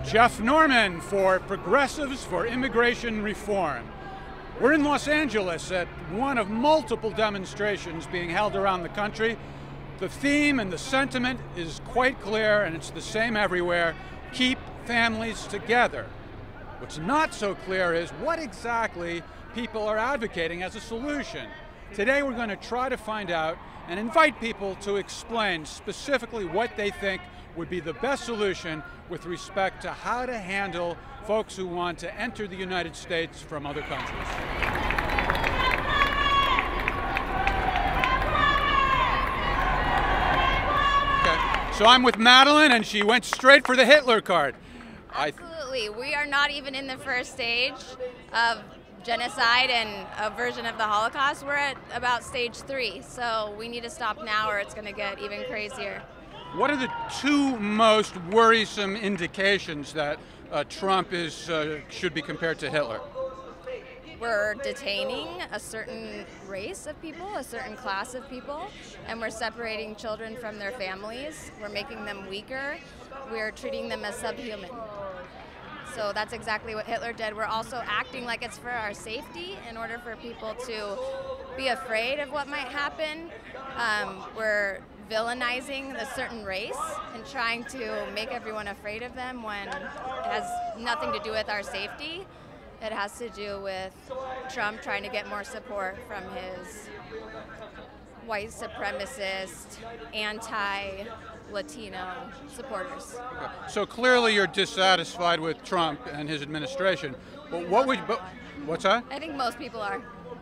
Jeff Norman for Progressives for Immigration Reform. We're in Los Angeles at one of multiple demonstrations being held around the country. The theme and the sentiment is quite clear, and it's the same everywhere: keep families together. What's not so clear is what exactly people are advocating as a solution. Today we're going to try to find out and invite people to explain specifically what they think would be the best solution with respect to how to handle folks who want to enter the United States from other countries. Okay, so I'm with Madeline, and she went straight for the Hitler card. Absolutely. We are not even in the first stage of genocide and a version of the Holocaust. We're at about stage 3, so we need to stop now or it's going to get even crazier. What are the two most worrisome indications that Trump should be compared to Hitler? We're detaining a certain race of people, a certain class of people, and we're separating children from their families. We're making them weaker. We're treating them as subhuman. So that's exactly what Hitler did. We're also acting like it's for our safety in order for people to be afraid of what might happen. We're villainizing a certain race and trying to make everyone afraid of them when it has nothing to do with our safety. It has to do with Trump trying to get more support from his white supremacist, anti-Latino supporters. Okay. So clearly you're dissatisfied with Trump and his administration. But what's that? I think most people are.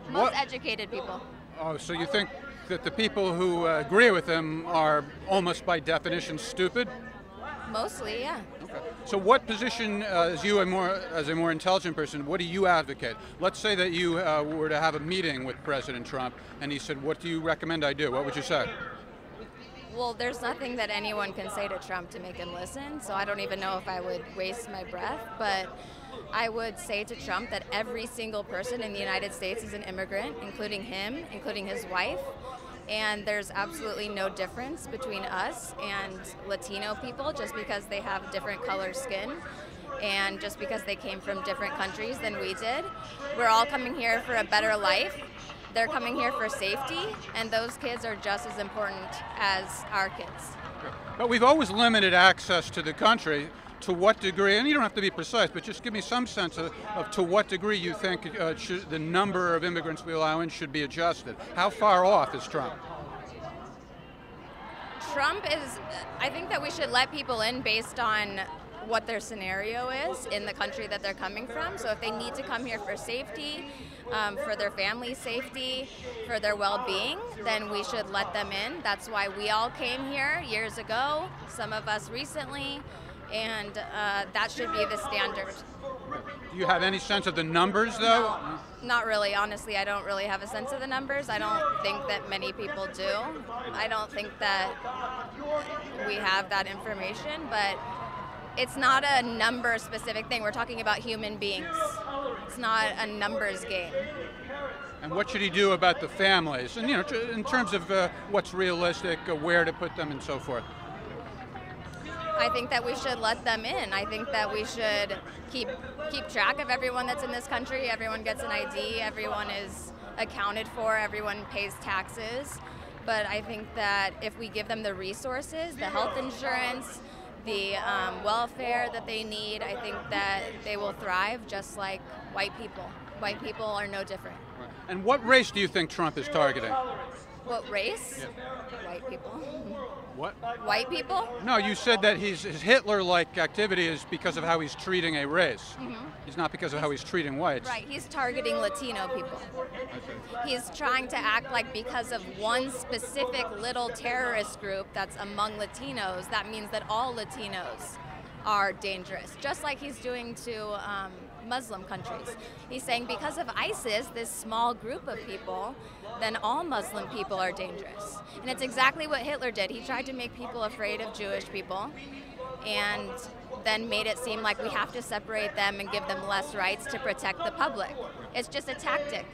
Most educated people. Oh, so you think that the people who agree with him are almost by definition stupid? Mostly, yeah. Okay. So what position, as a more intelligent person, what do you advocate? Let's say that you were to have a meeting with President Trump and he said, what do you recommend I do? What would you say? Well, there's nothing that anyone can say to Trump to make him listen, so I don't even know if I would waste my breath, but I would say to Trump that every single person in the United States is an immigrant, including him, including his wife, and there's absolutely no difference between us and Latino people just because they have different colored skin and just because they came from different countries than we did. We're all coming here for a better life. They're coming here for safety, and those kids are just as important as our kids. But we've always limited access to the country. To what degree, and you don't have to be precise, but just give me some sense of to what degree you think the number of immigrants we allow in should be adjusted. How far off is Trump? I think that we should let people in based on what their scenario is in the country that they're coming from. So if they need to come here for safety, for their family's safety, for their well-being, then we should let them in. That's why we all came here years ago, some of us recently, and that should be the standard. Do you have any sense of the numbers, though? No, not really. Honestly, I don't really have a sense of the numbers. I don't think that many people do. I don't think that we have that information, but it's not a number-specific thing. We're talking about human beings. It's not a numbers game. And what should he do about the families? And, in terms of what's realistic, where to put them, and so forth. I think that we should let them in. I think that we should keep track of everyone that's in this country. Everyone gets an ID. Everyone is accounted for. Everyone pays taxes. But I think that if we give them the resources, the health insurance, the welfare that they need, I think that they will thrive just like white people. White people are no different. And what race do you think Trump is targeting? What race? Yeah. White people. What? White people? No, you said that his Hitler-like activity is because of how he's treating a race. Mm-hmm. It's not because of how he's treating whites. Right, he's targeting Latino people. He's trying to act like because of one specific little terrorist group that's among Latinos, that means that all Latinos are dangerous, just like he's doing to Muslim countries. He's saying because of ISIS, this small group of people, then all Muslim people are dangerous. And it's exactly what Hitler did. He tried to make people afraid of Jewish people and then made it seem like we have to separate them and give them less rights to protect the public. It's just a tactic.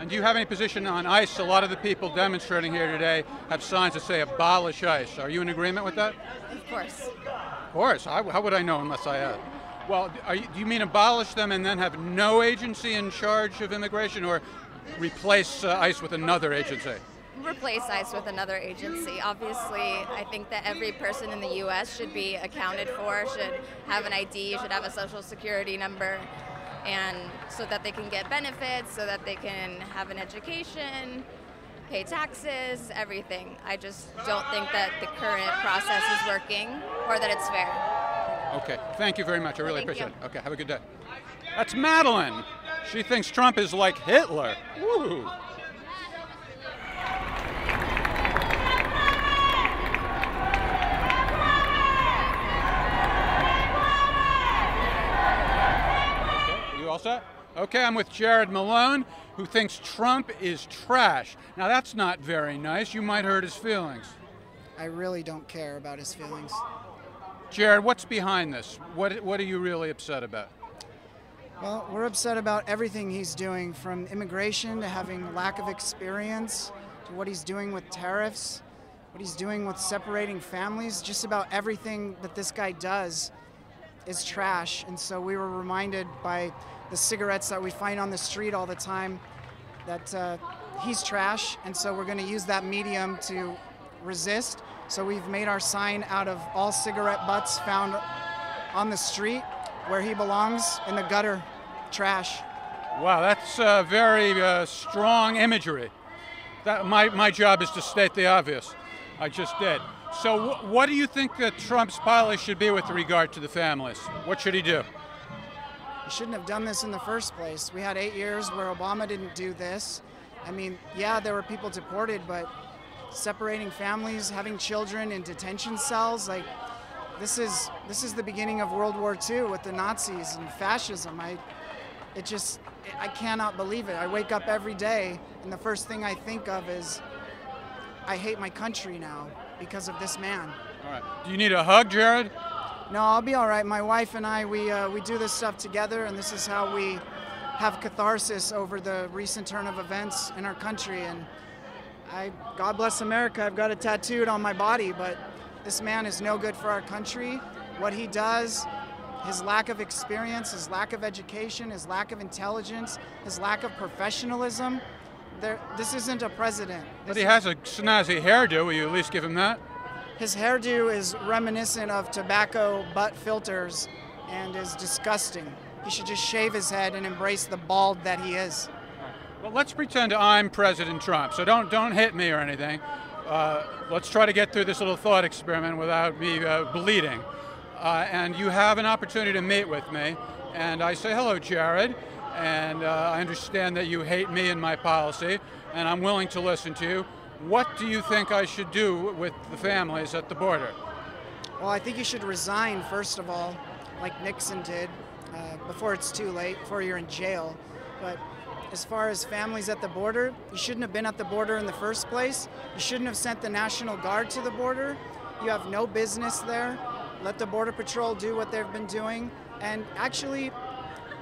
And do you have any position on ICE? A lot of the people demonstrating here today have signs that say abolish ICE. Are you in agreement with that? Of course. Of course. How would I know unless I asked? Well, do you mean abolish them and then have no agency in charge of immigration, or replace ICE with another agency? Replace ICE with another agency. Obviously, I think that every person in the U.S. should be accounted for, should have an ID, should have a social security number, and so that they can get benefits, so that they can have an education, pay taxes, everything. I just don't think that the current process is working or that it's fair. Okay, thank you very much. I really Thank appreciate you. it. Okay, have a good day. That's Madeline. She thinks Trump is like Hitler. Woo! You all set? Okay, I'm with Jared Malone, who thinks Trump is trash. Now that's not very nice. You might hurt his feelings. I really don't care about his feelings. Jared, what's behind this? What are you really upset about? Well, we're upset about everything he's doing, from immigration to having lack of experience, to what he's doing with tariffs, what he's doing with separating families. Just about everything that this guy does is trash. And so we were reminded by the cigarettes that we find on the street all the time that he's trash, and so we're going to use that medium to resist. So we've made our sign out of all cigarette butts found on the street, where he belongs, in the gutter, trash. Wow, that's very strong imagery. My job is to state the obvious. I just did. So what do you think that Trump's policy should be with regard to the families? What should he do? He shouldn't have done this in the first place. We had 8 years where Obama didn't do this. I mean, yeah, there were people deported, but separating families, having children in detention cells, like, this is the beginning of World War II with the Nazis and fascism. I cannot believe it. I wake up every day and the first thing I think of is, I hate my country now because of this man. All right. Do you need a hug, Jared? No, I'll be all right. My wife and I, we do this stuff together, and this is how we have catharsis over the recent turn of events in our country. And God bless America, I've got it tattooed on my body, but this man is no good for our country. What he does, his lack of experience, his lack of education, his lack of intelligence, his lack of professionalism, this isn't a president. But he has a snazzy hairdo. Will you at least give him that? His hairdo is reminiscent of tobacco butt filters and is disgusting. He should just shave his head and embrace the bald that he is. Well, let's pretend I'm President Trump, so don't hit me or anything. Let's try to get through this little thought experiment without me bleeding. And you have an opportunity to meet with me, and I say, hello, Jared, and I understand that you hate me and my policy, and I'm willing to listen to you. What do you think I should do with the families at the border? Well, I think you should resign, first of all, like Nixon did, before it's too late, before you're in jail. But as far as families at the border, you shouldn't have been at the border in the first place. You shouldn't have sent the National Guard to the border. You have no business there. Let the Border Patrol do what they've been doing. And actually,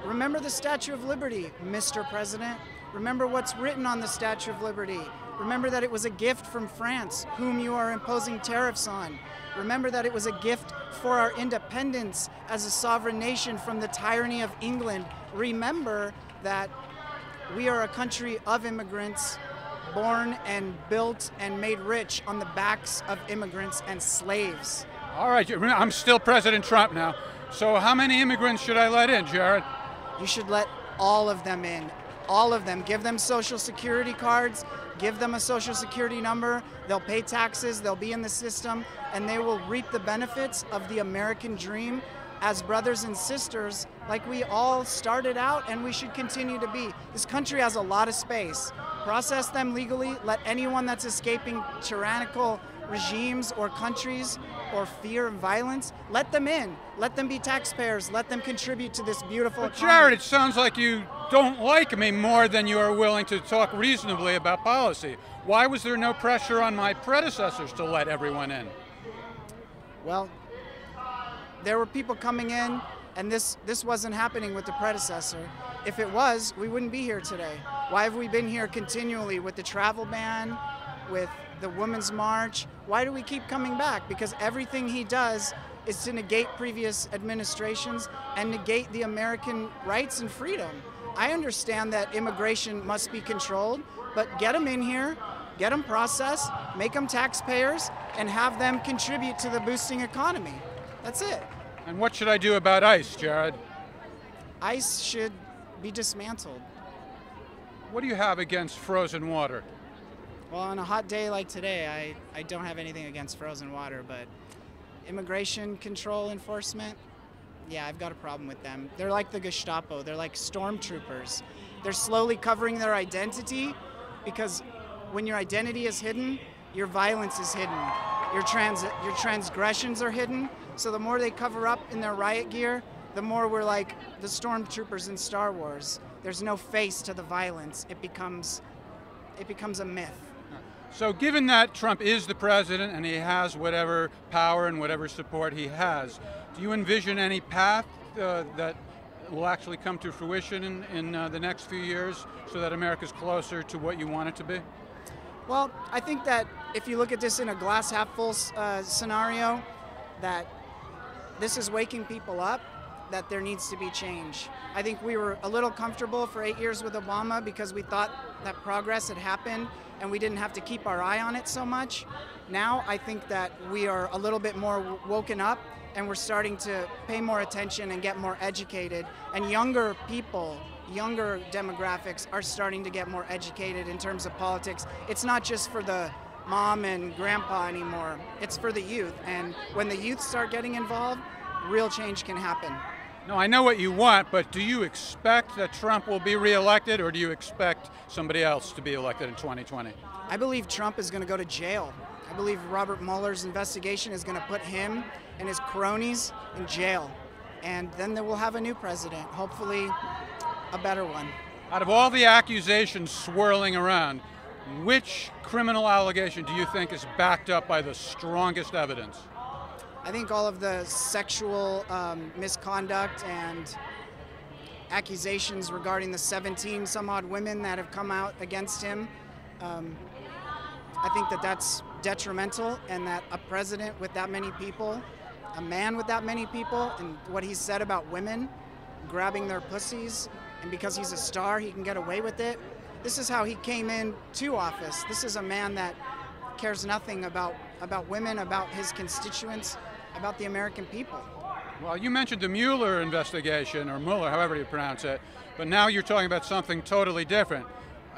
remember the Statue of Liberty, Mr. President. Remember what's written on the Statue of Liberty. Remember that it was a gift from France, whom you are imposing tariffs on. Remember that it was a gift for our independence as a sovereign nation from the tyranny of England. Remember that we are a country of immigrants, born and built and made rich on the backs of immigrants and slaves. All right, I'm still President Trump now. So how many immigrants should I let in, Jared? You should let all of them in. All of them. Give them Social Security cards. Give them a Social Security number. They'll pay taxes. They'll be in the system. And they will reap the benefits of the American dream as brothers and sisters like we all started out and we should continue to be. This country has a lot of space. Process them legally. Let anyone that's escaping tyrannical regimes or countries or fear and violence, let them in. Let them be taxpayers. Let them contribute to this beautiful But economy. Jared, it sounds like you don't like me more than you are willing to talk reasonably about policy. Why was there no pressure on my predecessors to let everyone in? Well, there were people coming in And this wasn't happening with the predecessor. If it was, we wouldn't be here today. Why have we been here continually with the travel ban, with the Women's March? Why do we keep coming back? Because everything he does is to negate previous administrations and negate the American rights and freedom. I understand that immigration must be controlled, but get them in here, get them processed, make them taxpayers, and have them contribute to the boosting economy. That's it. And what should I do about ICE, Jared? ICE should be dismantled. What do you have against frozen water? Well, on a hot day like today, I don't have anything against frozen water, but immigration control enforcement, yeah, I've got a problem with them. They're like the Gestapo. They're like stormtroopers. They're slowly covering their identity, because when your identity is hidden, your violence is hidden. Your transgressions are hidden. So the more they cover up in their riot gear, the more we're like the stormtroopers in Star Wars. There's no face to the violence. It becomes a myth. So given that Trump is the president and he has whatever power and whatever support he has, do you envision any path that will actually come to fruition in the next few years so that America's closer to what you want it to be? Well, I think that if you look at this in a glass half full scenario, that this is waking people up, that there needs to be change. I think we were a little comfortable for 8 years with Obama because we thought that progress had happened and we didn't have to keep our eye on it so much. Now I think that we are a little bit more woken up and we're starting to pay more attention and get more educated, and younger people, younger demographics are starting to get more educated in terms of politics. It's not just for the mom and grandpa anymore, it's for the youth, and when the youth start getting involved, real change can happen. No, I know what you want, but do you expect that Trump will be reelected, or do you expect somebody else to be elected in 2020? I believe Trump is going to go to jail. I believe Robert Mueller's investigation is going to put him and his cronies in jail. And then we'll have a new president, hopefully a better one. Out of all the accusations swirling around, which criminal allegation do you think is backed up by the strongest evidence? I think all of the sexual misconduct and accusations regarding the 17 some odd women that have come out against him, I think that that's detrimental, and that a president with that many people, a man with that many people, and what he said about women grabbing their pussies, and because he's a star he can get away with it. This is how he came into office. This is a man that cares nothing about women, about his constituents, about the American people. Well, you mentioned the Mueller investigation, or Mueller, however you pronounce it, but now you're talking about something totally different.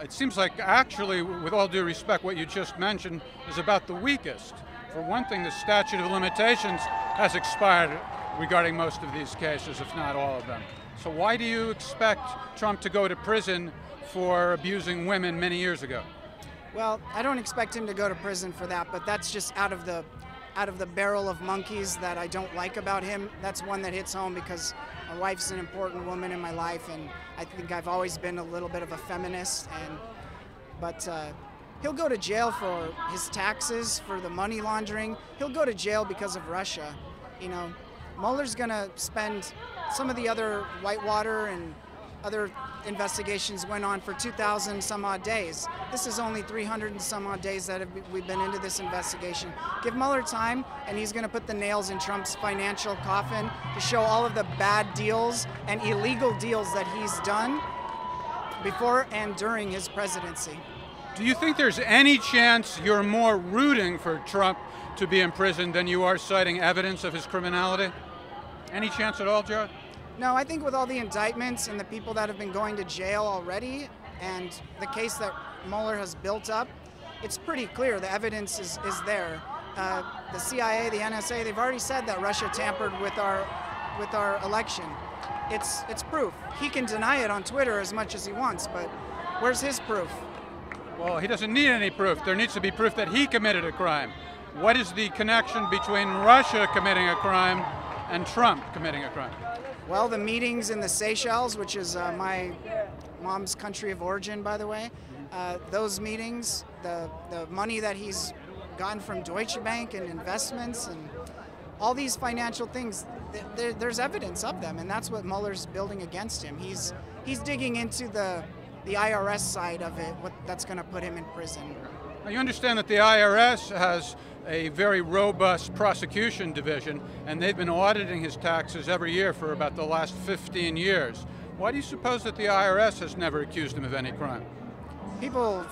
It seems like, actually, with all due respect, what you just mentioned is about the weakest. For one thing, the statute of limitations has expired regarding most of these cases, if not all of them. So why do you expect Trump to go to prison for abusing women many years ago? Well, I don't expect him to go to prison for that, but that's just out of the barrel of monkeys that I don't like about him. That's one that hits home because my wife's an important woman in my life, and I think I've always been a little bit of a feminist. But he'll go to jail for his taxes, for the money laundering. He'll go to jail because of Russia. You know, Mueller's gonna spend some of the other Whitewater and other investigations went on for 2,000 some odd days. This is only 300 and some odd days that we've been into this investigation. Give Mueller time, and he's going to put the nails in Trump's financial coffin to show all of the bad deals and illegal deals that he's done before and during his presidency. Do you think there's any chance you're more rooting for Trump to be imprisoned than you are citing evidence of his criminality? Any chance at all, Jared? No, I think with all the indictments and the people that have been going to jail already, and the case that Mueller has built up, it's pretty clear. The evidence is there. The CIA, the NSA, they've already said that Russia tampered with our election. It's proof. He can deny it on Twitter as much as he wants, but where's his proof? Well, he doesn't need any proof. There needs to be proof that he committed a crime. What is the connection between Russia committing a crime and Trump committing a crime? Well, the meetings in the Seychelles, which is my mom's country of origin, by the way, those meetings, the money that he's gotten from Deutsche Bank and investments, and all these financial things, there's evidence of them, and that's what Mueller's building against him. He's digging into the IRS side of it, that's going to put him in prison. Now, you understand that the IRS has a very robust prosecution division, and they've been auditing his taxes every year for about the last 15 years. Why do you suppose that the IRS has never accused him of any crime? People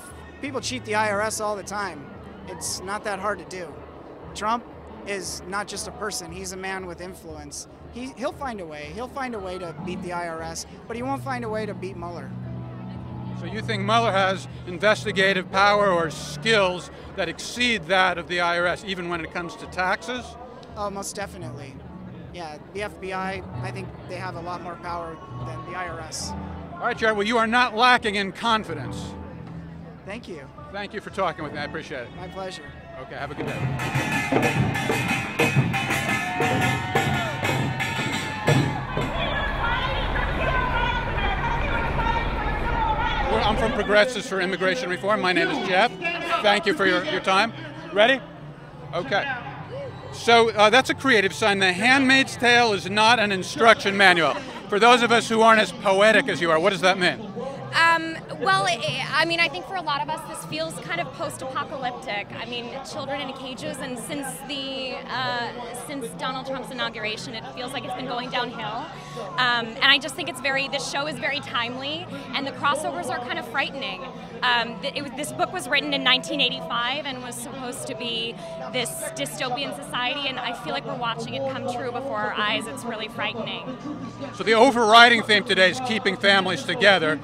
cheat the IRS all the time. It's not that hard to do. Trump is not just a person, he's a man with influence. He'll find a way. He'll find a way to beat the IRS, but he won't find a way to beat Mueller. So you think Mueller has investigative power or skills that exceed that of the IRS, even when it comes to taxes? Oh, most definitely. Yeah, the FBI, I think they have a lot more power than the IRS. All right, Jared, well, you are not lacking in confidence. Thank you. Thank you for talking with me. I appreciate it. My pleasure. Okay, have a good day. I'm from Progressives for Immigration Reform. My name is Jeff. Thank you for your time. Ready? Okay. So that's a creative sign. The Handmaid's Tale is not an instruction manual. For those of us who aren't as poetic as you are, what does that mean? Well, I mean, I think for a lot of us, this feels kind of post-apocalyptic. I mean, children in cages, and since Donald Trump's inauguration, it feels like it's been going downhill. And I just think this show is very timely, and the crossovers are kind of frightening. This book was written in 1985 and was supposed to be this dystopian society, and I feel like we're watching it come true before our eyes. It's really frightening. So the overriding theme today is keeping families together.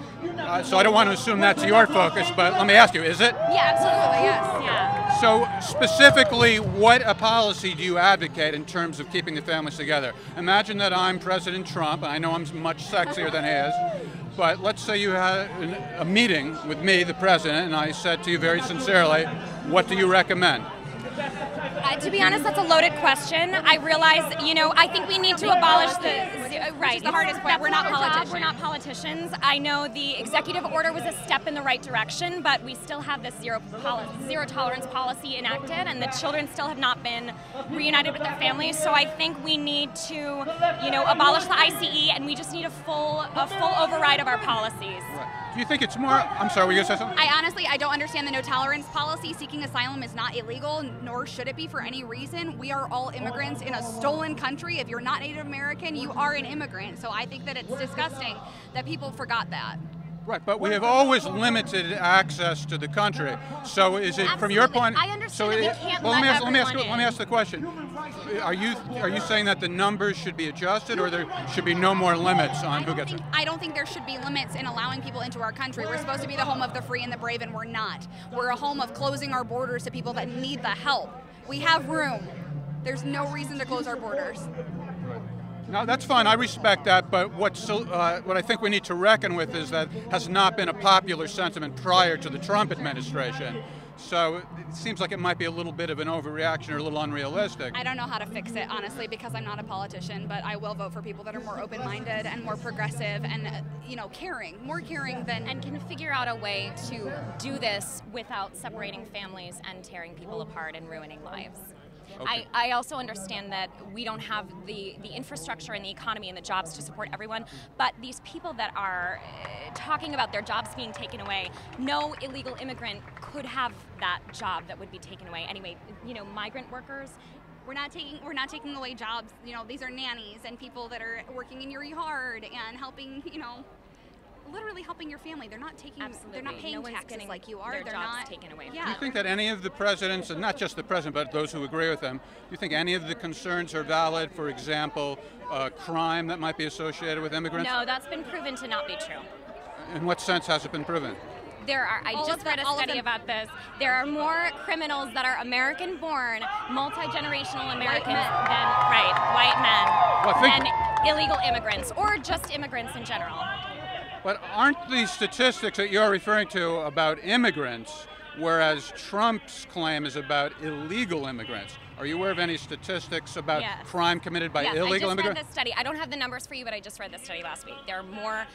So I don't want to assume that's your focus, but let me ask you, is it? Yeah, absolutely, yes. Yeah. So specifically, what a policy do you advocate in terms of keeping the families together? Imagine that I'm President Trump, and I know I'm much sexier than he is, but let's say you had a meeting with me, the president, and I said to you very sincerely, what do you recommend? To be honest, that's a loaded question. I realize, I think we need to abolish right. It's the hardest point. We're not politicians. We're not politicians. I know the executive order was a step in the right direction, but we still have this zero tolerance policy enacted, and the children still have not been reunited with their families. So I think we need to, abolish the ICE, and we just need a full override of our policies. Right. Do you think it's more? I'm sorry, were you going to say something? I don't understand the no tolerance policy. Seeking asylum is not illegal, nor should it be for any reason. We are all immigrants in a stolen country. If you're not Native American, you are an immigrant. So I think that it's disgusting that people forgot that. Right, but we have always limited access to the country. So is it, from your point? I understand that we can't let me ask the question. Are you saying that the numbers should be adjusted, or there should be no more limits on who gets it? I don't think there should be limits in allowing people into our country. We're supposed to be the home of the free and the brave, and we're not. We're a home of closing our borders to people that need the help. We have room. There's no reason to close our borders. No, that's fine. I respect that, but what I think we need to reckon with is that has not been a popular sentiment prior to the Trump administration. So it seems like it might be a little bit of an overreaction or a little unrealistic. I don't know how to fix it, honestly, because I'm not a politician, but I will vote for people that are more open-minded and more progressive and, caring, more caring than... And can figure out a way to do this without separating families and tearing people apart and ruining lives. Okay. I also understand that we don't have the infrastructure and the economy and the jobs to support everyone, but these people that are talking about their jobs being taken away, no illegal immigrant could have that job that would be taken away. Anyway, migrant workers, we're not taking away jobs. These are nannies and people that are working in your yard and helping, literally helping your family. They're not taking. Absolutely. They're not paying taxes like you are. They're not jobs taken away. Yeah. Do you think that any of the presidents, and not just the president, but those who agree with them, do you think any of the concerns are valid? For example, crime that might be associated with immigrants? No, that's been proven to not be true. In what sense has it been proven? I just read a study about this. There are more criminals that are American-born, multi-generational Americans than white men, than illegal immigrants, or just immigrants in general. But aren't these statistics that you're referring to about immigrants, whereas Trump's claim is about illegal immigrants? Are you aware of any statistics about crime committed by illegal immigrants? I just read this study. I don't have the numbers for you, but I just read this study last week. There are more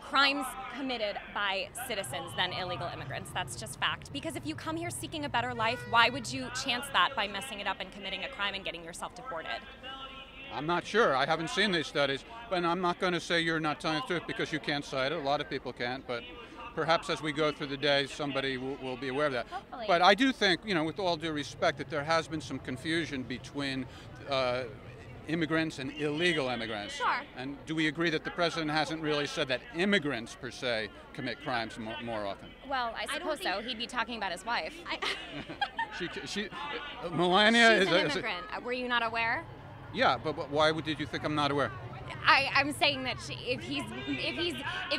crimes committed by citizens than illegal immigrants. That's just fact. Because if you come here seeking a better life, why would you chance that by messing it up and committing a crime and getting yourself deported? I'm not sure. I haven't seen these studies, but I'm not going to say you're not telling the truth because you can't cite it. A lot of people can't, but perhaps as we go through the day, somebody will be aware of that. Hopefully. But I do think, with all due respect, that there has been some confusion between immigrants and illegal immigrants. Sure. And do we agree that the president hasn't really said that immigrants, per se, commit crimes more often? Well, I suppose so. He'd be talking about his wife. Melania She's is an immigrant. Were you not aware? Yeah, but why did you think I'm not aware? I'm saying that if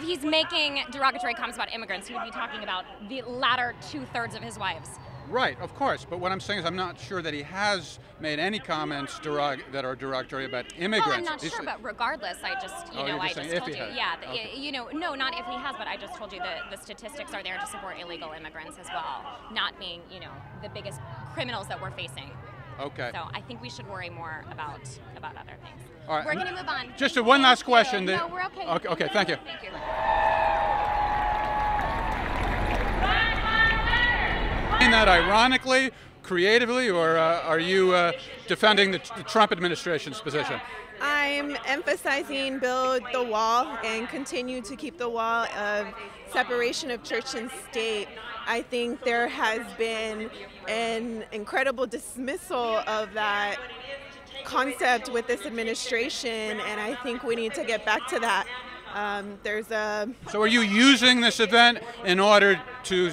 he's making derogatory comments about immigrants, he would be talking about the latter 2/3 of his wives. Right, of course. But what I'm saying is I'm not sure that he has made any comments that are derogatory about immigrants. Well, I'm not sure, but regardless, I just, I just told you. Yeah, okay. No, not if he has, but I just told you that the statistics are there to support illegal immigrants as well, not being, the biggest criminals that we're facing. Okay. So I think we should worry more about other things. All right. We're going to move on. Just one last question. No, we're okay. Okay, thank you. Thank you. Saying that ironically, creatively, or are you defending the Trump administration's position? I'm emphasizing build the wall and continue to keep the wall of separation of church and state. I think there has been an incredible dismissal of that concept with this administration, and I think we need to get back to that. So are you using this event in order to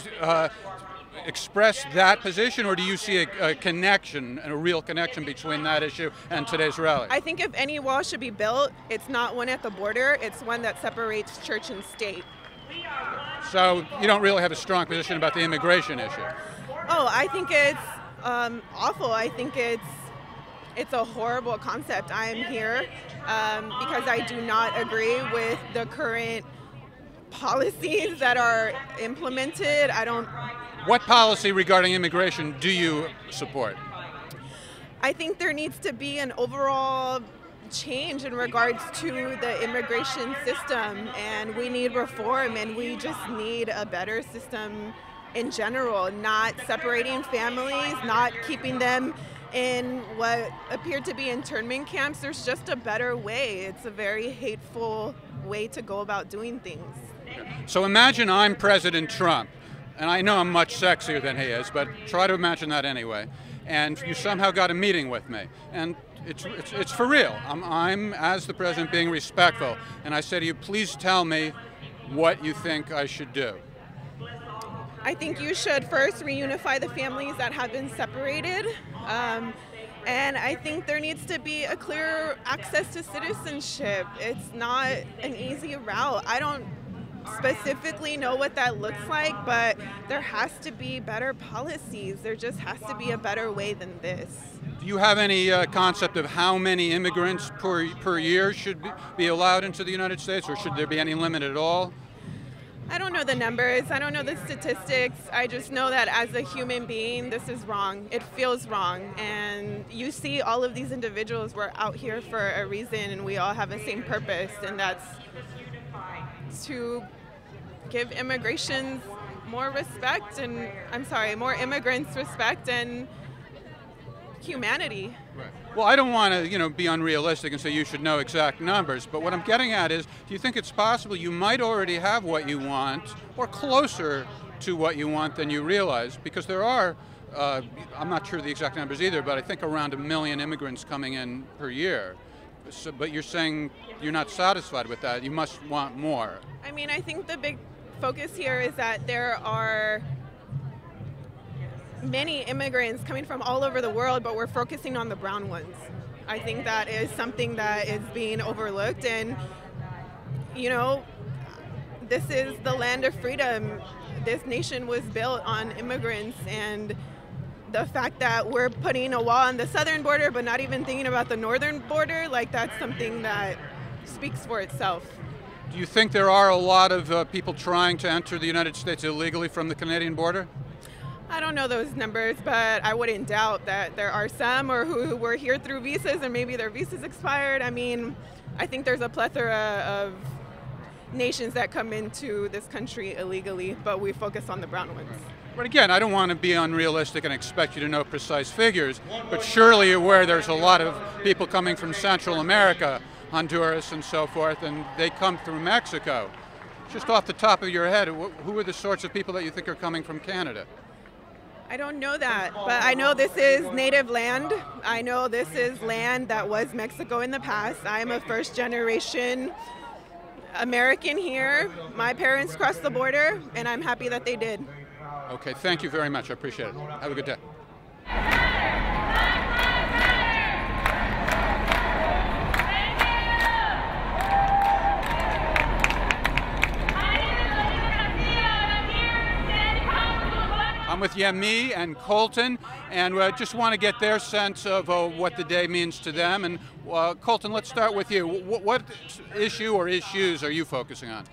express that position, or do you see a connection, a real connection between that issue and today's rally? I think if any wall should be built, it's not one at the border, it's one that separates church and state. So you don't really have a strong position about the immigration issue? Oh, I think it's awful. I think it's a horrible concept. I am here because I do not agree with the current policies that are implemented. What policy regarding immigration do you support? I think there needs to be an overall change in regards to the immigration system, and we need reform, and we just need a better system in general, not separating families, not keeping them in what appeared to be internment camps. There's just a better way. It's a very hateful way to go about doing things. So imagine I'm President Trump, and I know I'm much sexier than he is, but try to imagine that anyway, and you somehow got a meeting with me, and it's for real. I'm, as the president, being respectful, and I say to you, please tell me what you think I should do. I think you should first reunify the families that have been separated, and I think there needs to be a clear access to citizenship. It's not an easy route. I don't specifically know what that looks like, but there has to be better policies. There just has to be a better way than this. Do you have any concept of how many immigrants per year should be allowed into the United States, or should there be any limit at all? I don't know the numbers. I don't know the statistics. I just know that as a human being, this is wrong. It feels wrong. And you see all of these individuals, we're out here for a reason, and we all have the same purpose, and that's to give immigration more respect, and more immigrants respect and humanity. Right. Well, I don't want to, be unrealistic and say you should know exact numbers, but what I'm getting at is, do you think it's possible you might already have what you want, or closer to what you want than you realize? Because there are, I'm not sure the exact numbers either, but I think around 1 million immigrants coming in per year. So, but you're saying you're not satisfied with that. You must want more. I think the big focus here is that there are many immigrants coming from all over the world, but we're focusing on the brown ones. I think that is something that is being overlooked, and this is the land of freedom. This nation was built on immigrants, and the fact that we're putting a wall on the southern border but not even thinking about the northern border, that's something that speaks for itself. Do you think there are a lot of people trying to enter the United States illegally from the Canadian border? I don't know those numbers, but I wouldn't doubt that there are some, or who were here through visas and maybe their visas expired. I think there's a plethora of nations that come into this country illegally, but we focus on the brown ones. But again, I don't want to be unrealistic and expect you to know precise figures, but surely you're aware there's a lot of people coming from Central America, Honduras and so forth, and they come through Mexico. Just off the top of your head, who are the sorts of people that you think are coming from Canada? I don't know that, but I know this is native land. I know this is land that was Mexico in the past. I am a first-generation American here. My parents crossed the border, and I'm happy that they did. Okay, thank you very much. I appreciate it. Have a good day. I'm with Yemi and Colton, and just want to get their sense of what the day means to them. And Colton, let's start with you. What issue or issues are you focusing on?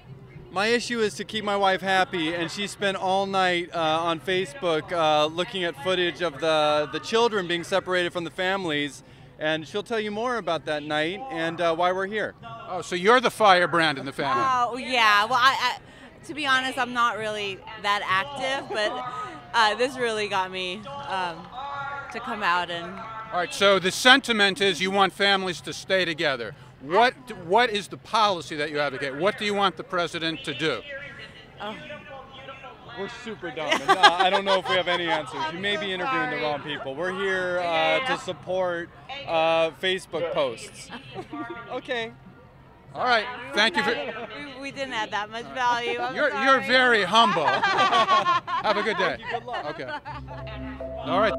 My issue is to keep my wife happy, and she spent all night on Facebook looking at footage of the children being separated from the families, and she'll tell you more about that night and why we're here. Oh, so you're the firebrand in the family? Oh, yeah. Well, I to be honest, I'm not really that active, but this really got me to come out and... All right, so the sentiment is you want families to stay together. What is the policy that you advocate? What do you want the president to do? Oh. We're super dumb. And, I don't know if we have any answers. You may be interviewing the wrong people. We're here to support Facebook posts. Okay. All right. Thank you. We didn't add that much value. You're very humble. Have a good day. Thank you. Good luck. Okay. All right.